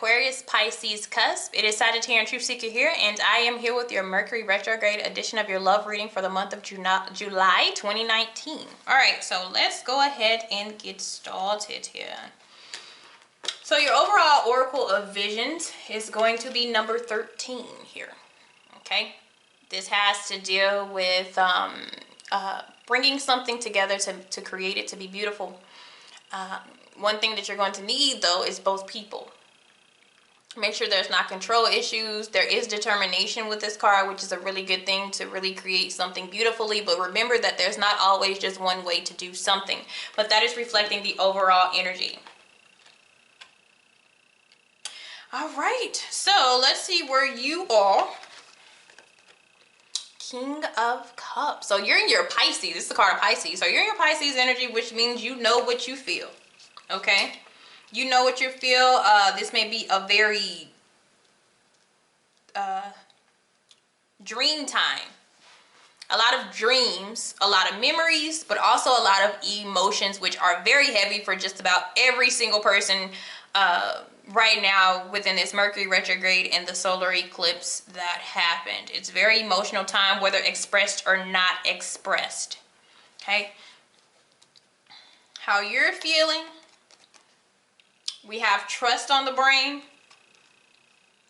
Aquarius, Pisces, Cusp. It is Sagittarius Truth Seeker here, and I am here with your Mercury retrograde edition of your love reading for the month of July 2019. All right, so let's go ahead and get started here. So your overall Oracle of Visions is going to be number 13 here, okay? This has to deal with bringing something together to create it to be beautiful. One thing that you're going to need, though, is both people. Make sure there's not control issues. There is determination with this card, which is a really good thing to really create something beautifully. But remember that there's not always just one way to do something. But that is reflecting the overall energy. All right. So let's see where you are. King of Cups. So you're in your Pisces. This is the card of Pisces. So you're in your Pisces energy, which means you know what you feel. Okay? You know what you feel. This may be a very dream time. A lot of dreams, a lot of memories, but also a lot of emotions, which are very heavy for just about every single person right now within this Mercury retrograde and the solar eclipse that happened. It's a very emotional time, whether expressed or not expressed. Okay? How you're feeling. We have trust on the brain,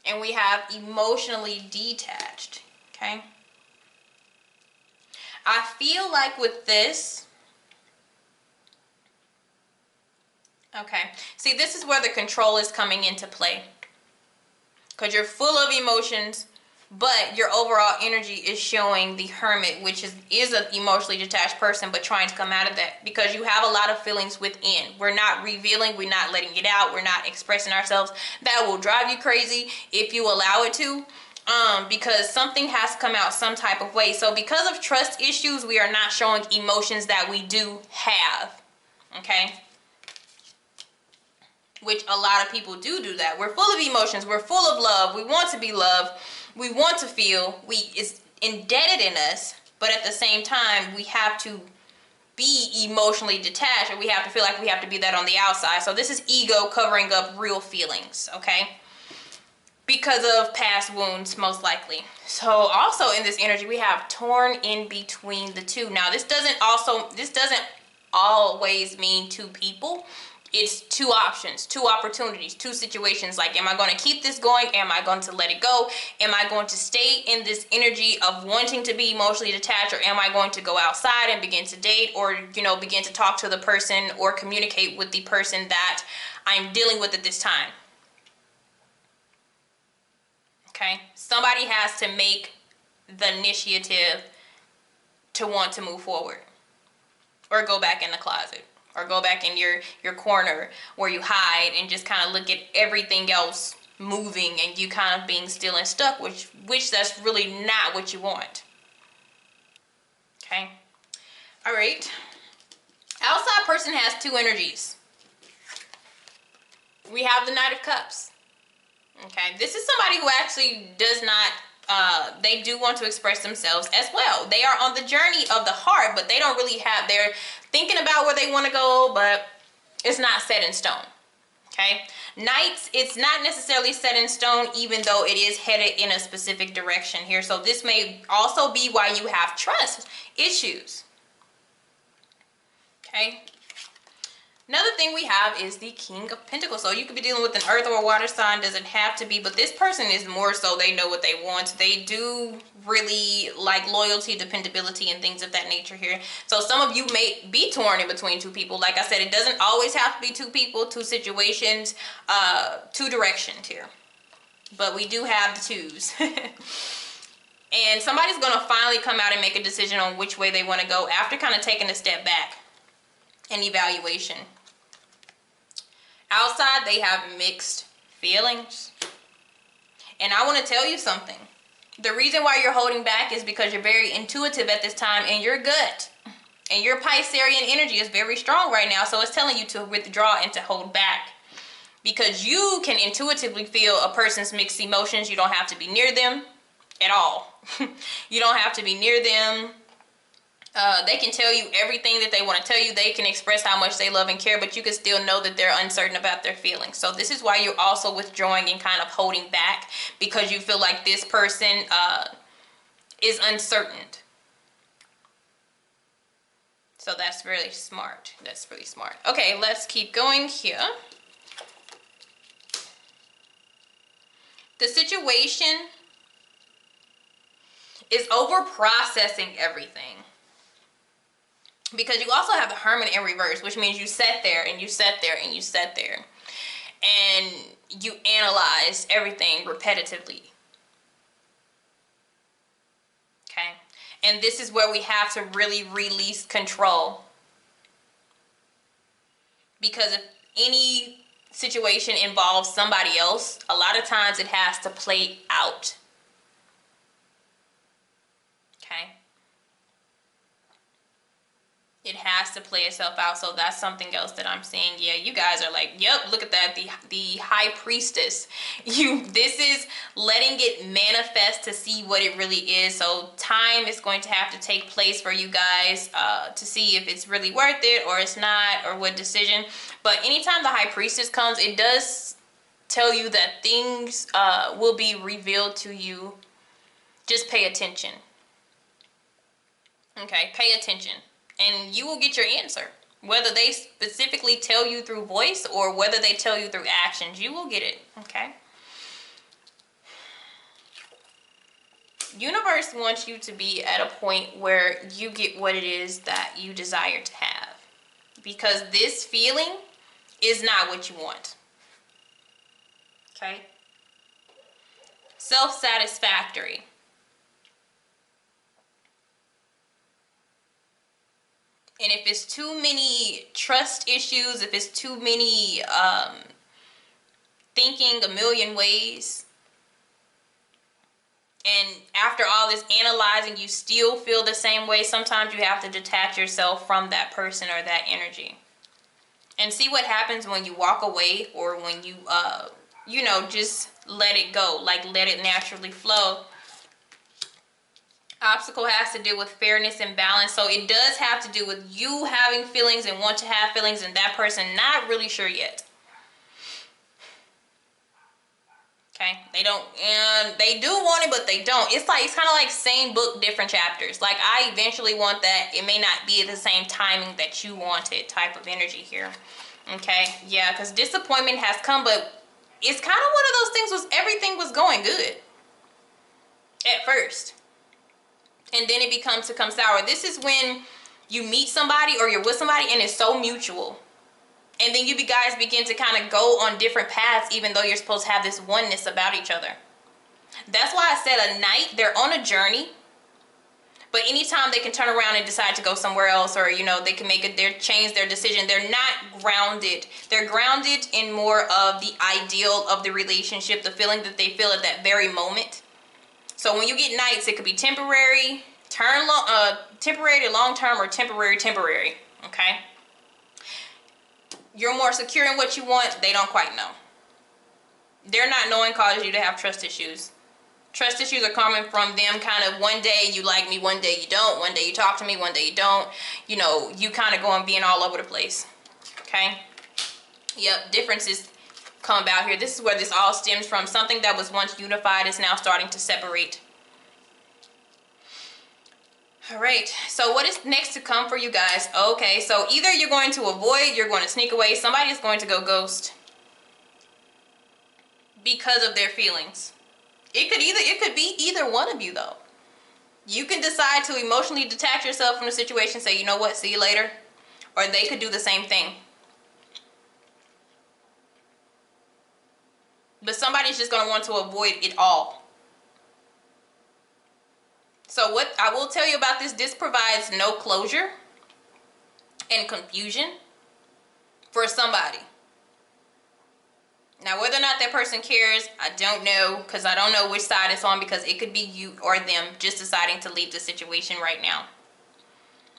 and we have emotionally detached, okay? I feel like with this, okay, see, this is where the control is coming into play, because you're full of emotions, but your overall energy is showing the Hermit, which is an emotionally detached person, but trying to come out of that, because you have a lot of feelings within. We're not revealing, we're not letting it out, we're not expressing ourselves. That will drive you crazy if you allow it to, because something has to come out some type of way. So because of trust issues, we are not showing emotions that we do have, okay? Which a lot of people do that. We're full of emotions, we're full of love, we want to be loved, we want to feel, it's indebted in us, but at the same time, we have to be emotionally detached, or we have to feel like we have to be that on the outside. So this is ego covering up real feelings, okay? Because of past wounds, most likely. So also in this energy, we have torn in between the two. Now this doesn't always mean two people. It's two options, two opportunities, two situations. Like, am I going to keep this going? Am I going to let it go? Am I going to stay in this energy of wanting to be emotionally detached? Or am I going to go outside and begin to date, or, you know, begin to talk to the person or communicate with the person that I'm dealing with at this time? Okay? Somebody has to make the initiative to want to move forward, or go back in the closet, or go back in your corner where you hide and just kind of look at everything else moving and you kind of being still and stuck, which that's really not what you want. Okay? All right. Outside person has two energies. We have the Knight of Cups. Okay? This is somebody who actually does not, they do want to express themselves as well. They are on the journey of the heart, but they don't really have, they're thinking about where they want to go, but it's not set in stone. Okay? Knights, it's not necessarily set in stone, even though it is headed in a specific direction here. So this may also be why you have trust issues. Okay? Another thing we have is the King of Pentacles. So you could be dealing with an earth or a water sign, doesn't have to be, but this person is more so they know what they want. They do really like loyalty, dependability, and things of that nature here. So some of you may be torn in between two people. Like I said, it doesn't always have to be two people, two situations, two directions here. But we do have the twos. And somebody's going to finally come out and make a decision on which way they want to go after kind of taking a step back and evaluation. Outside, they have mixed feelings. And I want to tell you something. The reason why you're holding back is because you're very intuitive at this time, and your gut and your Piscean energy is very strong right now. So it's telling you to withdraw and to hold back, because you can intuitively feel a person's mixed emotions. You don't have to be near them at all. You don't have to be near them. They can tell you everything that they want to tell you. They can express how much they love and care, but you can still know that they're uncertain about their feelings. So this is why you're also withdrawing and kind of holding back, because you feel like this person is uncertain. So that's really smart. That's really smart. Okay, let's keep going here. The situation is over processing everything. Because you also have the Hermit in reverse, which means you sat there and you sat there and you sat there and you analyze everything repetitively. Okay? And this is where we have to really release control. Because if any situation involves somebody else, a lot of times it has to play out. Okay? It has to play itself out. So that's something else that I'm seeing. Yeah, you guys are like, yep, look at that. The High Priestess. This is letting it manifest to see what it really is. So time is going to have to take place for you guys to see if it's really worth it or it's not, or what decision. But anytime the High Priestess comes, it does tell you that things will be revealed to you. Just pay attention. Okay, pay attention. And you will get your answer. Whether they specifically tell you through voice or whether they tell you through actions, you will get it, okay? Universe wants you to be at a point where you get what it is that you desire to have. Because this feeling is not what you want. Okay? Self-satisfactory. And if it's too many trust issues, if it's too many thinking a million ways, and after all this analyzing, you still feel the same way, sometimes you have to detach yourself from that person or that energy. And see what happens when you walk away, or when you, just let it go. Like, let it naturally flow. Obstacle has to do with fairness and balance. So it does have to do with you having feelings and want to have feelings, and that person not really sure yet. Okay, they don't, and they do want it, but they don't. It's kind of like same book, different chapters. Like, I eventually want that. It may not be at the same timing that you want it, type of energy here. Okay, yeah, because disappointment has come, but it's kind of one of those things was everything was going good at first. And then it becomes sour. This is when you meet somebody or you're with somebody and it's so mutual. And then you guys begin to kind of go on different paths, even though you're supposed to have this oneness about each other. That's why I said a night, they're on a journey. But anytime they can turn around and decide to go somewhere else, or, they can change their decision, they're not grounded. They're grounded in more of the ideal of the relationship, the feeling that they feel at that very moment. So when you get nights, it could be temporary, temporary to long term, or temporary, okay? You're more secure in what you want. They don't quite know. They're not knowing causes you to have trust issues. Trust issues are coming from them kind of, one day you like me, one day you don't. One day you talk to me, one day you don't. You kind of going being all over the place. Okay? Yep, differences come about here. This is where this all stems from. Something that was once unified is now starting to separate. All right, so what is next to come for you guys? Okay, so either you're going to avoid, you're going to sneak away, somebody is going to go ghost because of their feelings. It could be either one of you, though. You can decide to emotionally detach yourself from the situation, say, you know what, see you later. Or they could do the same thing. But somebody's just going to want to avoid it all. So what I will tell you about this provides no closure and confusion for somebody. Now, whether or not that person cares, I don't know, because I don't know which side it's on, because it could be you or them just deciding to leave the situation right now.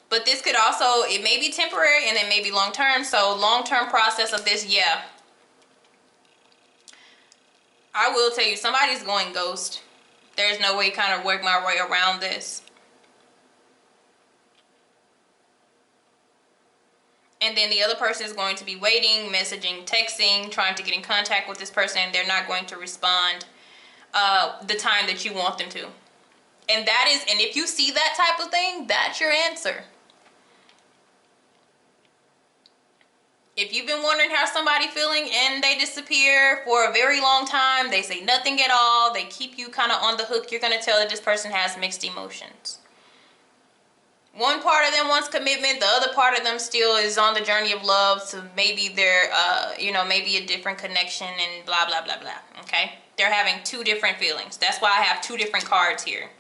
But this could also, it may be temporary and it may be long-term. So long-term process of this, yeah. I will tell you, somebody's going ghost. There's no way kind of work my way around this. And then the other person is going to be waiting, messaging, texting, trying to get in contact with this person, and they're not going to respond the time that you want them to. And if you see that type of thing, that's your answer. If you've been wondering how somebody's feeling and they disappear for a very long time, they say nothing at all, they keep you kind of on the hook, you're going to tell that this person has mixed emotions. One part of them wants commitment, the other part of them still is on the journey of love, so maybe they're, maybe a different connection and blah, blah, blah, blah, okay? They're having two different feelings. That's why I have two different cards here.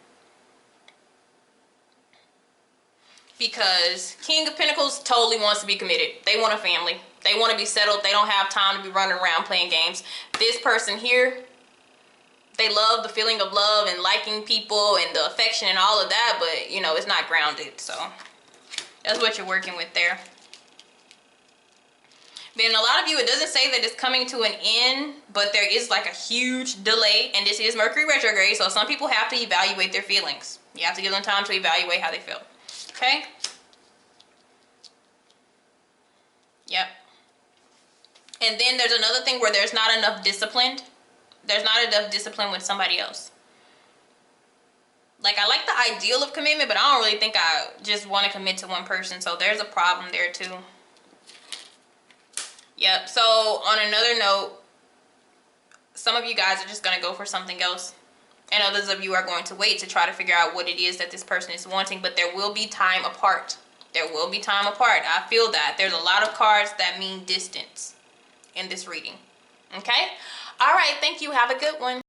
Because King of Pentacles totally wants to be committed. They want a family. They want to be settled. They don't have time to be running around playing games. This person here, they love the feeling of love and liking people and the affection and all of that, but, it's not grounded. So that's what you're working with there. Then a lot of you, it doesn't say that it's coming to an end, but there is like a huge delay, and this is Mercury retrograde, so some people have to evaluate their feelings. You have to give them time to evaluate how they feel. Okay? Yep. And then there's another thing where there's not enough discipline. There's not enough discipline with somebody else. Like, I like the ideal of commitment, but I don't really think I just want to commit to one person. So there's a problem there too. Yep. So on another note, some of you guys are just going to go for something else. And others of you are going to wait to try to figure out what it is that this person is wanting. But there will be time apart. There will be time apart. I feel that. There's a lot of cards that mean distance in this reading. Okay? All right. Thank you. Have a good one.